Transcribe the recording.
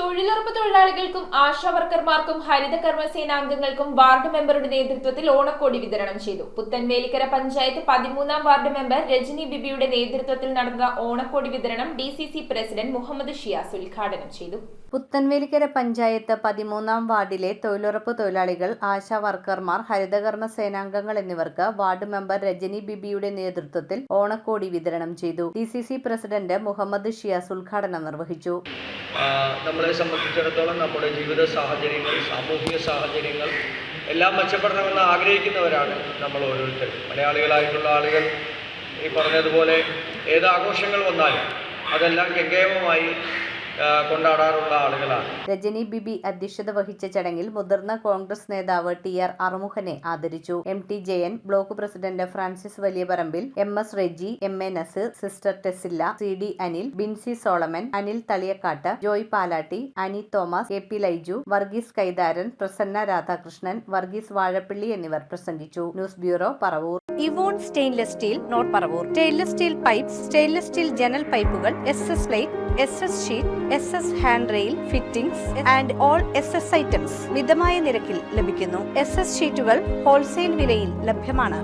തൊഴിലുറപ്പ് തൊഴിലാളികൾക്കും ആശാവർക്കർമാർക്കും ഹരിതകർമ്മ സേനാംഗങ്ങൾക്കും വാർഡ് മെമ്പറുടെ നേതൃത്വത്തിൽ ഓണക്കോടി വിതരണം ചെയ്തു. പുത്തൻവേലിക്കര പഞ്ചായത്ത് 13-ാം വാർഡ് മെമ്പർ രജനി ബിബിയുടെ നേതൃത്വത്തിൽ നടന്ന ഓണക്കോടി വിതരണം DCC പ്രസിഡന്റ് മുഹമ്മദ് ഷിയാസ് ഉദ്ഘാടനം ചെയ്തു. പുത്തൻവേലിക്കര പഞ്ചായത്ത് 13-ാം വാർഡിലെ തൊഴിലുറപ്പ് തൊഴിലാളികൾ, ആശാവർക്കർമാർ, ഹരിതകർമ്മ സേനാംഗങ്ങൾ എന്നിവർക്ക് വാർഡ് മെമ്പർ രജനി ബിബിയുടെ നേതൃത്വത്തിൽ ഓണക്കോടി വിതരണം ചെയ്തു. DCC പ്രസിഡന്റ് മുഹമ്മദ് ഷിയാസ് ഉദ്ഘാടനം നിർവഹിച്ചു. നമ്മളെ സംബന്ധിച്ചിടത്തോളം നമ്മുടെ ജീവിത സാഹചര്യങ്ങൾ, സാമൂഹിക സാഹചര്യങ്ങൾ എല്ലാം മെച്ചപ്പെടണമെന്ന് ആഗ്രഹിക്കുന്നവരാണ് നമ്മൾ ഓരോരുത്തരും. മലയാളികളായിട്ടുള്ള ആളുകൾ ഈ പറഞ്ഞതുപോലെ ഏത് ആഘോഷങ്ങൾ വന്നാലും അതെല്ലാം ഗംഭീരമായി കൊണ്ടാടാറുള്ള ആളുകളാണ്. രജനി ബിബി അധ്യക്ഷത വഹിച്ച ചടങ്ങിൽ മുതിർന്ന കോൺഗ്രസ് നേതാവ് TR അറുമുഖനെ ആദരിച്ചു. MT Jayan, block president Francis Valiyaparambil, MS Reji, MA Nazeer, sister Tesilla, CD Anil, Binsy Solomon, Anil Thaliyakkatt, Joy Palatty, Ani Thomas, KP Laiju, Varghese Kaitharan, Prasanna Radhakrishnan, Varghese Vazhappilly എന്നിവർ പ്രസംഗിച്ചു. News bureau, Paravur. ഇവോൺ stainless steel, north Paravur. Stainless steel pipes, stainless steel ജനൽ പൈപ്പുകൾ, SS plate, SS sheet, SS hand rail, fittings and all SS items മിതമായ നിരക്കിൽ ലഭിക്കുന്നു. SS ഷീറ്റുകൾ wholesale വിലയിൽ ലഭ്യമാണ്.